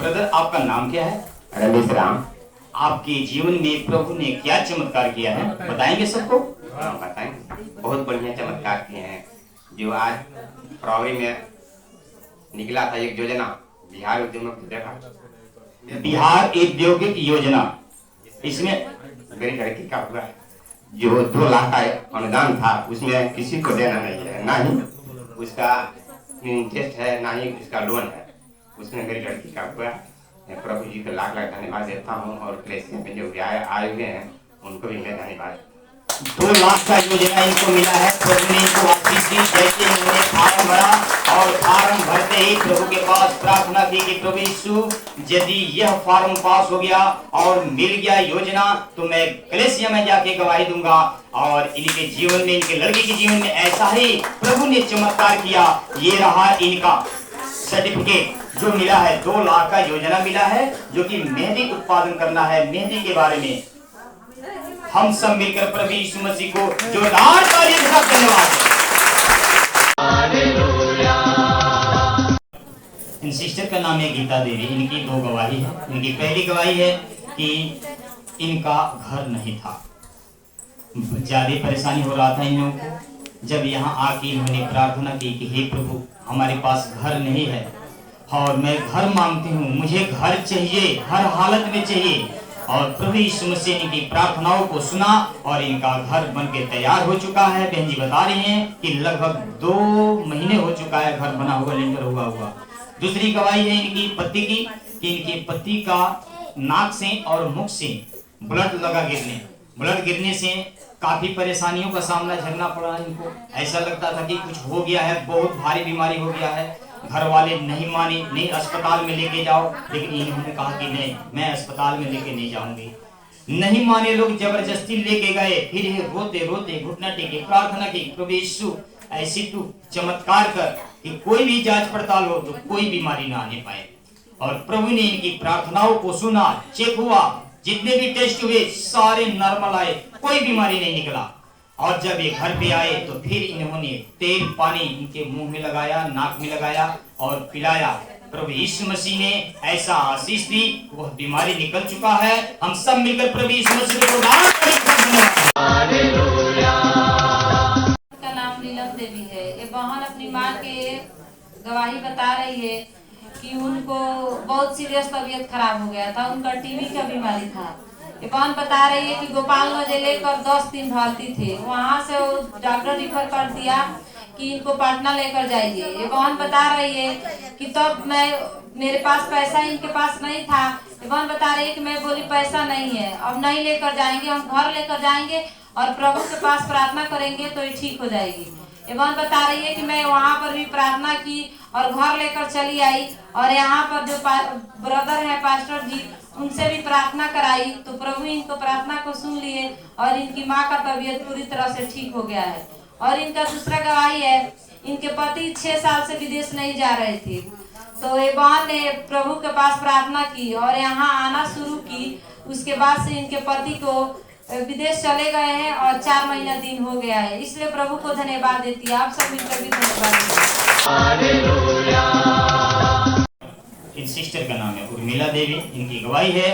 Brother, आपका नाम क्या है? रमेश राम। आपके जीवन में प्रभु ने क्या चमत्कार किया है, बताएंगे सबको? बताएंगे। बहुत बढ़िया चमत्कार किए हैं। जो आज फरवरी में निकला था एक योजना, बिहार उद्यमक देखा, बिहार औद्योगिक योजना, इसमें मेरी लड़की का हुआ है। जो 2 लाख का अनुदान था, उसमें किसी को देना नहीं है, ना ही उसका इंटरेस्ट है, ना ही उसका लोन है। उसमें मेरी लड़की का हुआ। मैं प्रभु जी को लाख लाख धन्यवाद देता हूँ, और कलेक्शन में जो आए हुए हैं उनको भी मैं धन्यवाद। 2 लाख का योजना इनको मिला है। प्रभु ने इनको आशीष दी। जैसे इन्होंने फार्म भरा और फार्म भरते ही प्रभु के पास प्रार्थना की कि प्रभु यीशु, यदि यह फार्म पास हो गया और मिल गया योजना, तो मैं कलेसिया में जाके गवाही दूंगा। और इनके जीवन में, इनके लड़के के जीवन में ऐसा ही प्रभु ने चमत्कार किया। ये रहा इनका सर्टिफिकेट जो मिला है। 2 लाख का योजना मिला है, जो कि मेहंदी उत्पादन करना है। मेहंदी के बारे में हम सब मिलकर प्रभु यीशु मसीह को जोरदार तालियों के साथ धन्यवाद। इन सिस्टर का नाम है गीता देवी। इनकी 2 गवाही है। इनकी पहली गवाही है कि इनका घर नहीं था, ज्यादा परेशानी हो रहा था इन लोगों को। जब यहाँ आके इन्होंने प्रार्थना की कि हे प्रभु, हमारे पास घर नहीं है और मैं घर मांगती हूँ, मुझे घर चाहिए, हर हालत में चाहिए। और प्रभु यीशु मसीह ने इनकी प्रार्थनाओं को सुना और इनका घर बनके तैयार हो चुका है। बहन जी बता रही हैं कि लगभग 2 महीने हो चुका है घर बना हुआ, लेंटर हुआ। दूसरी गवाही है इनकी पति की कि इनके पति का नाक से और मुख से ब्लड गिरने से काफी परेशानियों का सामना झेलना पड़ा इनको। ऐसा लगता था कि कुछ हो गया है, बहुत भारी बीमारी हो गया है। घर वाले नहीं माने, नहीं अस्पताल में लेके जाओ, लेकिन इन्होंने कहा कि नहीं, मैं अस्पताल में लेके नहीं जाऊंगी। नहीं माने लोग, जबरदस्ती लेके गए। फिर ये रोते रोते घुटना टेके प्रार्थना की, प्रभु यीशु ऐसी तू चमत्कार कर कि कोई भी जांच पड़ताल हो तो कोई बीमारी ना आने पाए। और प्रभु ने इनकी प्रार्थनाओं को सुना, चेक हुआ, जितने भी टेस्ट हुए सारे नॉर्मल आए, कोई बीमारी नहीं निकला। और जब ये घर पे आए तो फिर इन्होंने तेल पानी इनके मुंह में लगाया, नाक में लगाया और पिलाया। प्रभु यीशु मसीह ने ऐसा आशीष दी, वह बीमारी निकल चुका है। हम सब मिलकर प्रभु यीशु मसीह को का नाम नीलम देवी है। ये बहन अपनी माँ के गवाही बता रही है कि उनको बहुत सीरियस तबीयत खराब हो गया था, उनका टीबी का बीमारी था। ये बहन बता रही है कि गोपालगंज लेकर 10 दिन भर्ती थे, वहाँ से डॉक्टर रिफर कर दिया कि इनको पटना लेकर जाइए। ये बहन बता रही है कि तब मेरे पास पैसा इनके पास नहीं था। ये बहन बता रही है कि मैं बोली पैसा नहीं है, अब नहीं लेकर जाएंगे, हम घर लेकर जाएंगे और प्रभु के पास प्रार्थना करेंगे तो ये ठीक हो जाएगी। ये बहन बता रही है कि मैं वहाँ पर भी प्रार्थना की और घर लेकर चली आई, और यहाँ पर जो ब्रदर है पास्टर जी, उनसे भी प्रार्थना कराई तो प्रभु इनको प्रार्थना को सुन लिए और इनकी माँ का तबीयत पूरी तरह से ठीक हो गया है। और इनका दूसरा गवाही है, इनके पति 6 साल से विदेश नहीं जा रहे थे, तो ये बहन ने प्रभु के पास प्रार्थना की और यहाँ आना शुरू की। उसके बाद से इनके पति को विदेश चले गए हैं और 4 महीना दिन हो गया है, इसलिए प्रभु को धन्यवाद देती है। आप सब मिलकर भी धन्यवाद देते। इस सिस्टर का नाम है उर्मिला देवी। इनकी गवाही है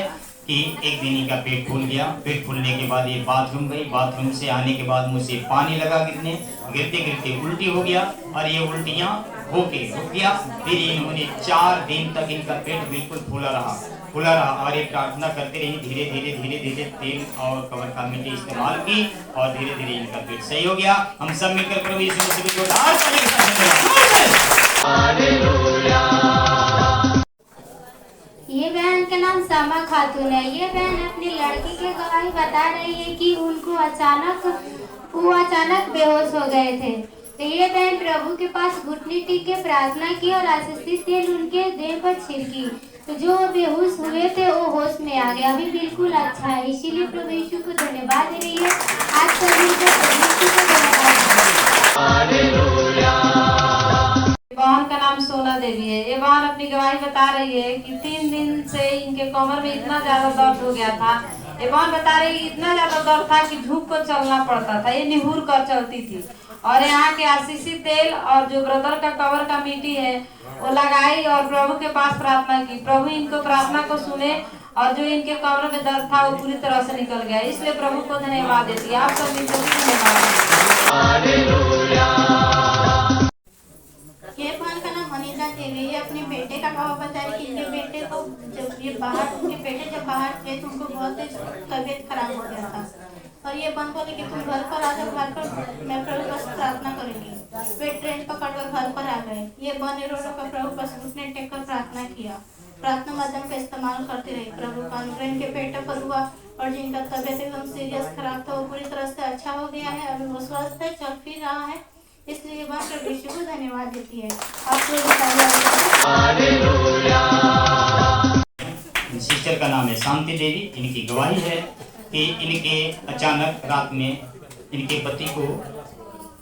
कि एक दिन इनका पेट फूल गया। पेट फूलने के बाद ये बाथरूम गई, बाथरूम से आने के बाद मुझे से पानी लगा गिरते उल्टी हो गया और ये उल्टियाँ होके रुक गया। फिर इन्होंने 4 दिन तक इनका पेट बिल्कुल फूला रहा और ये प्रार्थना करते रही। धीरे धीरे तेल और कवर का मिट्टी इस्तेमाल की और धीरे धीरे इनका पेट सही हो गया। हम सब मिलकर प्रभु यीशु मसीह को जोरदार ताली के साथ ये बहन का नाम सामा खातून है। ये बहन अपनी लड़की के गवाही बता रही है कि वो अचानक बेहोश हो गए थे, तो ये बहन प्रभु के पास घुटने टेक के प्रार्थना की और आशीषित तेल उनके देह पर छिड़की, तो जो बेहोश हुए थे वो होश में आ गया, अभी बिल्कुल अच्छा है। इसीलिए प्रभु यीशु को धन्यवाद दे रही है। आज सभी को प्रभु यीशु को धन्यवाद। बहन का नाम सोना देवी है। ये बहन अपनी गवाही बता रही है कि 3 दिन से इनके कमर में इतना ज्यादा दर्द हो गया था। ये बहन बता रही है इतना ज्यादा दर्द था कि झुक कर चलना पड़ता था, ये निहुर कर चलती थी। और यहाँ के आशीषित तेल और जो ब्रदर का कवर का मिट्टी है वो लगाई और प्रभु के पास प्रार्थना की। प्रभु इनको प्रार्थना को सुने और जो इनके कमर में दर्द था वो पूरी तरह से निकल गया। इसलिए प्रभु को धन्यवाद देती है। आप सब इनको धन्यवाद। ये बहन का नाम अनिता देवी है। अपने बेटे का बाबा बता रहे कि इनके बेटे को जब ये बाहर उनके बेटे जब बाहर थे तो उनको बहुत तबीयत खराब हो गया था और ये बहन बोले कि तुम घर पर आ जाओ, घर पर मैं प्रभु पास प्रार्थना करूंगी। वे ट्रेन पकड़कर घर पर आ गए। ये बहन रोडों का प्रभु पास घुटने टेक कर प्रार्थना किया। प्रार्थना माध्यम का इस्तेमाल करती रही। प्रभु का अनुग्रह इनके बेटे पर हुआ और जिनका तबीयत एकदम सीरियस खराब था वो पूरी तरह से अच्छा हो गया है। अभी वो स्वस्थ है, चल फिर रहा है। इसलिए ये बात प्रभु यीशु को धन्यवाद देती है। आप लोग सिस्टर का नाम है शांति देवी। इनकी गवाही है कि इनके अचानक रात में इनके पति को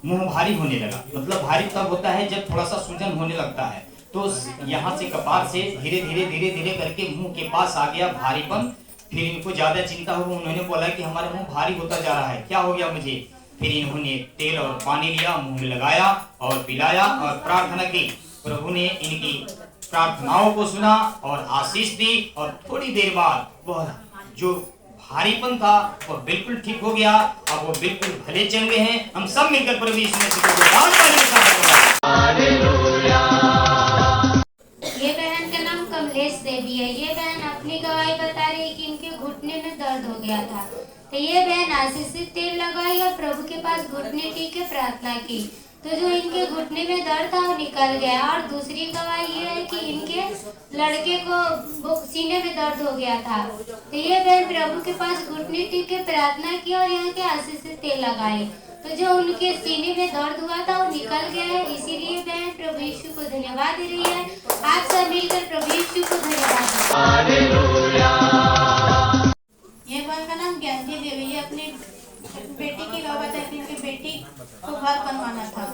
मुंह भारी होने लगा। मतलब भारी तब होता है जब थोड़ा सा सूजन होने लगता है, तो यहाँ से कपार से धीरे धीरे करके मुंह के पास आ गया भारीपन। फिर इनको ज्यादा चिंता हुई। उन्होंने बोला कि हमारा मुंह भारी होता जा रहा है, क्या हो गया मुझे। फिर इन्होंने तेल और पानी लिया, मुंह में लगाया और पिलाया और प्रार्थना की। प्रभु ने इनकी प्रार्थनाओं को सुना और आशीष दी और थोड़ी देर बाद वह जो भारीपन था वो बिल्कुल ठीक हो गया। अब वो बिल्कुल भले चल गए हैं। हम सब मिलकर प्रभु यीशु मसीह को ये बहन का नाम कमलेश देवी है। ये बहन अपनी गवाही बता रही है कि इनके घुटने में दर्द हो गया था, तो ये बहन आशीषित तेल लगाई और प्रभु के पास घुटने टेक के प्रार्थना की, तो जो इनके घुटने में दर्द था वो निकल गया। और दूसरी गवाही ये है कि इनके लड़के को सीने में दर्द हो गया था, तो ये बहन प्रभु के पास घुटने टेक के प्रार्थना की और यहाँ के आशीषित तेल लगाए, तो जो उनके सीने में दर्द हुआ था वो निकल गया है। इसीलिए बहन प्रभु यीशु को धन्यवाद दे रही है। आप सब मिलकर प्रभु यीशु को धन्यवाद दें। ये बहन का नाम ज्ञानती देवी है। अपनी बेटी की गवाही है कि उनकी बेटी को घर बनवाना था।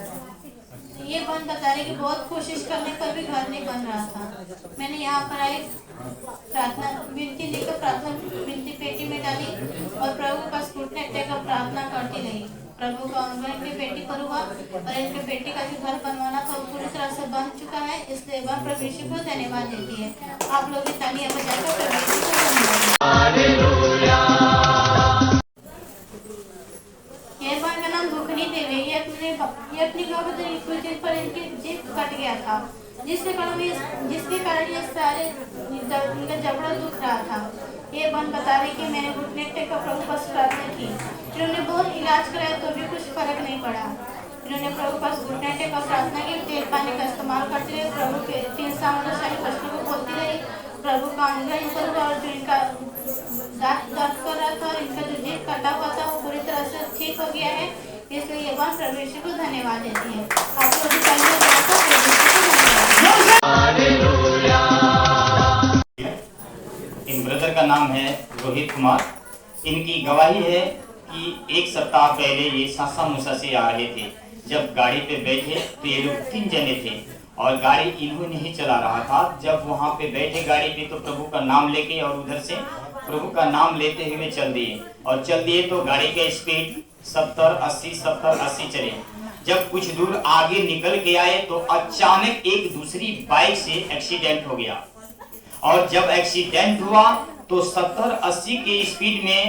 ये बहन बता रही कि बहुत कोशिश करने पर भी घर नहीं बन रहा था। मैंने यहाँ पर आई प्रार्थना विनती लेकर प्रार्थना विनती पेटी में डाली और प्रभु के पास घुटने टेकर प्रार्थना करती रही। प्रभु का अनुग्रह इनकी बेटी पर हुआ और इनके बेटी का जो घर बनवाना था वो पूरी तरह से बन चुका है। इसलिए वह प्रभु यीशु को धन्यवाद देती है। आप लोग की तालियां बजाकर प्रभु यीशु को धन्यवाद। ये बहन का नाम दुखनी देवी। ये अपनी गवाही कुछ दिन पर इनकी जीभ कट गया था, जिसके कारण ये सारे इनका जबड़ा दुख रहा था। ये बहन बता रही कि मैंने घुटने टेक कर प्रभु पास प्रार्थना की। इन्होंने बहुत इलाज कराया तो भी कुछ फर्क नहीं पड़ा। इन्होंने प्रभु पास घुटने टेक कर प्रार्थना की, तेल पानी का इस्तेमाल करती रही, प्रभु के 3 सारी प्रश्नों को बोलती रही। प्रभु का अनुग्रह इन पर हुआ और जो इनका दांत दर्द कर रहा था और इनका जो जीभ कटा हुआ था वो पूरी तरह से ठीक हो गया है। इसलिए ये बात प्रभु यीशु को धन्यवाद देती है। आपको भी इन ब्रदर का नाम है रोहित कुमार। इनकी गवाही है कि 1 सप्ताह पहले ये सासा मूसा से आ रहे थे। जब गाड़ी पे बैठे तो ये लोग 3 जने थे और गाड़ी इन्होंने ही चला रहा था। जब वहाँ पे बैठे गाड़ी पे तो प्रभु का नाम लेके और उधर से प्रभु का नाम लेते हुए चल दिए तो गाड़ी का स्पीड 70-80 चले। जब कुछ दूर आगे निकल के आए तो अचानक एक दूसरी बाइक से एक्सीडेंट हो गया और जब एक्सीडेंट हुआ तो 70-80 के स्पीड में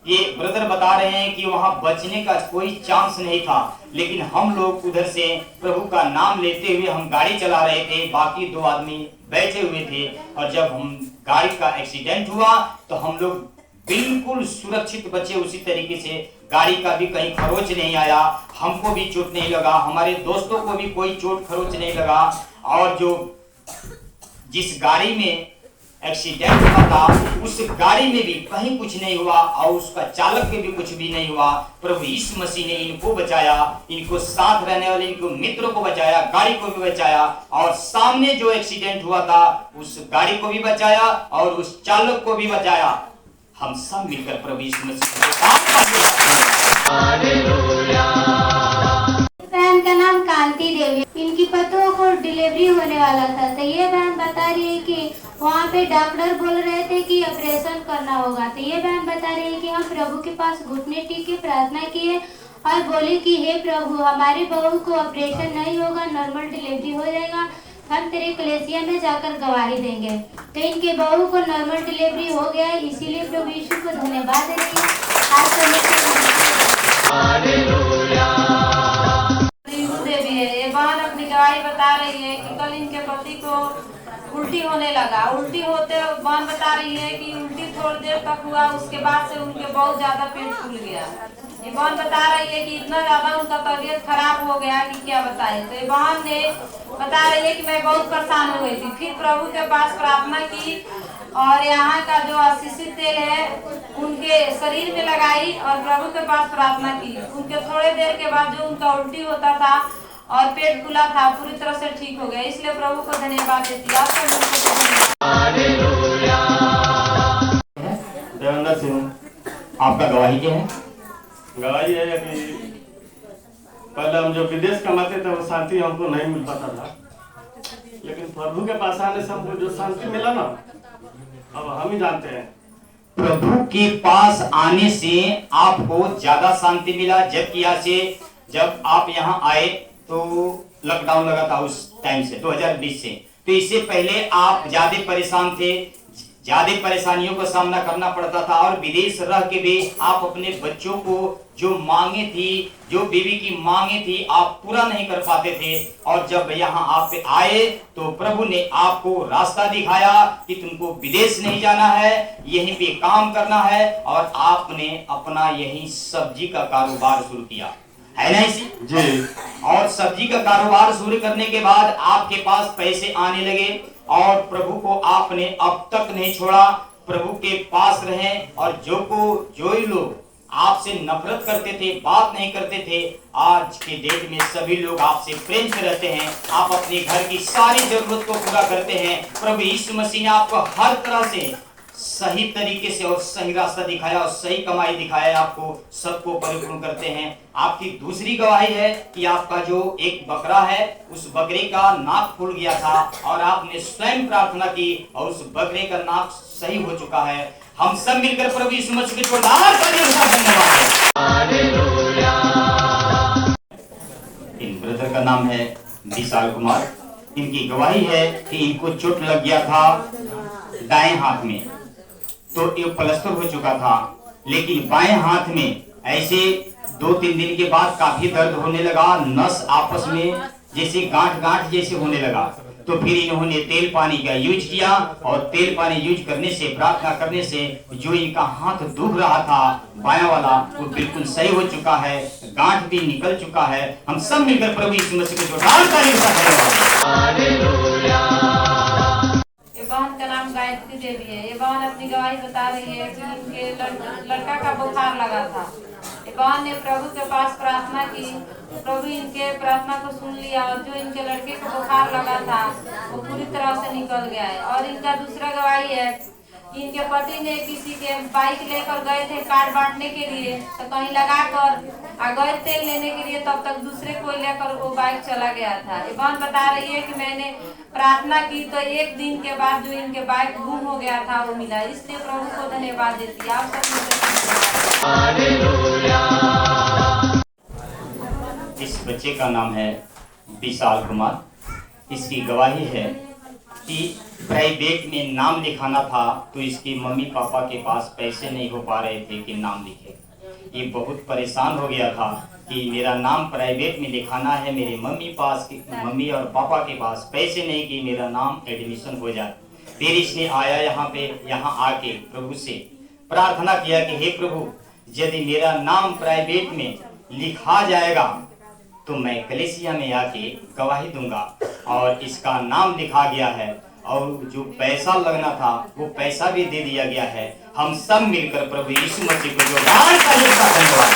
ये ब्रदर बता रहे हैं कि वहां बचने का कोई चांस नहीं था। लेकिन हम लोग उधर से प्रभु का नाम लेते हुए हम गाड़ी चला रहे थे, बाकी 2 आदमी बैठे हुए थे और जब हम गाड़ी का एक्सीडेंट हुआ तो हम लोग बिल्कुल सुरक्षित बचे। उसी तरीके से गाड़ी का भी कहीं खरोच नहीं आया, हमको भी चोट नहीं लगा, हमारे दोस्तों को भी कोई चोट खरोच नहीं लगा और जो जिस गाड़ी में एक्सीडेंट हुआ था उस गाड़ी में भी कहीं कुछ नहीं हुआ और उसका चालक के भी कुछ भी नहीं हुआ। प्रभु यीशु मसीह ने इनको बचाया, इनको साथ रहने वाले इनको मित्रों को बचाया, गाड़ी को भी बचाया और सामने जो एक्सीडेंट हुआ था उस गाड़ी को भी बचाया और उस चालक को भी बचाया। हम सब मिलकर प्रभु यीशु मसीह बहन का नाम कांति देवी। इनकी पतों को डिलीवरी होने वाला था, तो ये बहन बता रही है कि वहाँ पे डॉक्टर बोल रहे थे कि ऑपरेशन करना होगा। तो ये बहन बता रही है कि हम प्रभु के पास घुटने टेक के प्रार्थना किए और बोले कि हे प्रभु, हमारे बहू को ऑपरेशन नहीं होगा, नॉर्मल डिलीवरी हो जाएगा। हम तेरे कलीसिया में जाकर गवाही देंगे। तो इनके बहू को नॉर्मल डिलीवरी हो गया है, इसीलिए प्रभु यीशु को धन्यवाद दे रही है। आज देवी है, ये बहन अपनी गवाही बता रही है कि कल इनके पति को उल्टी होने लगा। उल्टी होते बहन बता रही है कि उल्टी थोड़ी देर तक हुआ, उसके बाद से उनके बहुत ज्यादा पेट फूल गया। ये बहन बता रही है कि इतना ज्यादा उनका तबीयत खराब हो गया कि क्या बताए। तो ये बहन ने बता रही है कि मैं बहुत परेशान हो गई थी। फिर प्रभु के पास प्रार्थना की और यहाँ का जो आशीषित तेल है उनके शरीर में लगाई और प्रभु के पास प्रार्थना की। उनके थोड़े देर के बाद जो उनका उल्टी होता था और पेट फूला था पूरी तरह से ठीक हो गया। इसलिए प्रभु को धन्यवाद देती है। देवेंद्र सिंह, आपका गवाही क्या है? गवाही है कि पहले हम जो विदेश कमाते थे वो शांति हमको नहीं मिल पाता था, लेकिन प्रभु के पास आने से हमको जो शांति मिला ना, अब हम ही जानते हैं। प्रभु के पास आने से आपको ज्यादा शांति मिला, जबकि यहाँ से जब आप यहाँ आए तो लॉकडाउन लगा था उस टाइम से 2020 से, तो इससे पहले आप ज्यादा परेशान थे, ज्यादा परेशानियों का सामना करना पड़ता था और विदेश रह के भी आप अपने बच्चों को जो मांगे थी, जो बीवी की मांगे थी, आप पूरा नहीं कर पाते थे। और जब यहाँ आप आए तो प्रभु ने आपको रास्ता दिखाया कि तुमको विदेश नहीं जाना है, यहीं पे काम करना है, और आपने अपना यही सब्जी का कारोबार शुरू किया, है ना इसी जी। और सब्जी का कारोबार शुरू करने के बाद आपके पास पैसे आने लगे और प्रभु को आपने अब तक नहीं छोड़ा, प्रभु के पास रहे। और जो लोग आपसे नफरत करते थे, बात नहीं करते थे, आज के डेट में सभी लोग आपसे प्रेम से रहते हैं। आप अपने घर की सारी जरूरत को पूरा करते हैं। प्रभु यीशु मसीह ने आपको हर तरह से सही तरीके से और सही रास्ता दिखाया और सही कमाई दिखाया, आपको सबको परिपूर्ण करते हैं। आपकी दूसरी गवाही है कि आपका जो एक बकरा है, उस बकरे का नाक फूल गया था और आपने स्वयं प्रार्थना की और उस बकरे का नाक सही हो चुका है। हम सब मिलकर प्रभु यीशु मसीह को जोरदार तालियों से धन्यवाद। इन ब्रदर का नाम है विशाल कुमार। इनकी गवाही है कि इनको चोट लग गया था दाएं हाथ में, तो ये प्लास्टर हो चुका था, लेकिन बाएं हाथ में ऐसे 2-3 दिन के बाद काफी दर्द होने लगा, नस आपस में जैसे गांठ जैसे होने लगा। तो फिर इन्होंने तेल पानी का यूज किया और तेल पानी यूज करने से, प्रार्थना करने से जो इनका हाथ दुख रहा था बायां वाला, वो बिल्कुल सही हो चुका है, गांठ भी निकल चुका है। हम सब मिलकर प्रभु यीशु मसीह को जोरदार तालियों से धन्यवाद। बहन का नाम गायत्री देवी है। ये बहन अपनी गवाही बता रही है कि इनके लड़का का बुखार लगा था। ये बहन ने प्रभु के पास प्रार्थना की, प्रभु इनके प्रार्थना को सुन लिया और जो इनके लड़के को बुखार लगा था वो पूरी तरह से निकल गया है। और इनका दूसरा गवाही है कि इनके पति ने किसी के बाइक लेकर गए थे कार्ड बांटने के लिए, तो कहीं लगा कर गए तेल लेने के लिए, तब तक दूसरे को लेकर वो बाइक चला गया था। ये बहन बता रही है कि मैंने प्रार्थना की तो 1 दिन के बाद जो इनके बाइक गुम हो गया था वो मिला। इसलिए प्रभु को धन्यवाद देती है। आप सब इस बच्चे का नाम है विशाल कुमार। इसकी गवाही है कि प्राइवेट में नाम लिखाना था तो इसके मम्मी पापा के पास पैसे नहीं हो पा रहे थे कि नाम लिखे। ये बहुत परेशान हो गया था कि मेरा नाम प्राइवेट में लिखाना है, मेरे मम्मी और पापा के पास पैसे नहीं कि मेरा नाम एडमिशन हो जाए। फिर इसने आया यहाँ आके प्रभु से प्रार्थना किया कि हे प्रभु, यदि मेरा नाम प्राइवेट में लिखा जाएगा तो मैं कलीसिया में आके गवाही दूंगा। और इसका नाम लिखा गया है और जो पैसा लगना था वो पैसा भी दे दिया गया है। हम सब मिलकर प्रभु यीशु मसीह को जोरदार तालियों से धन्यवाद।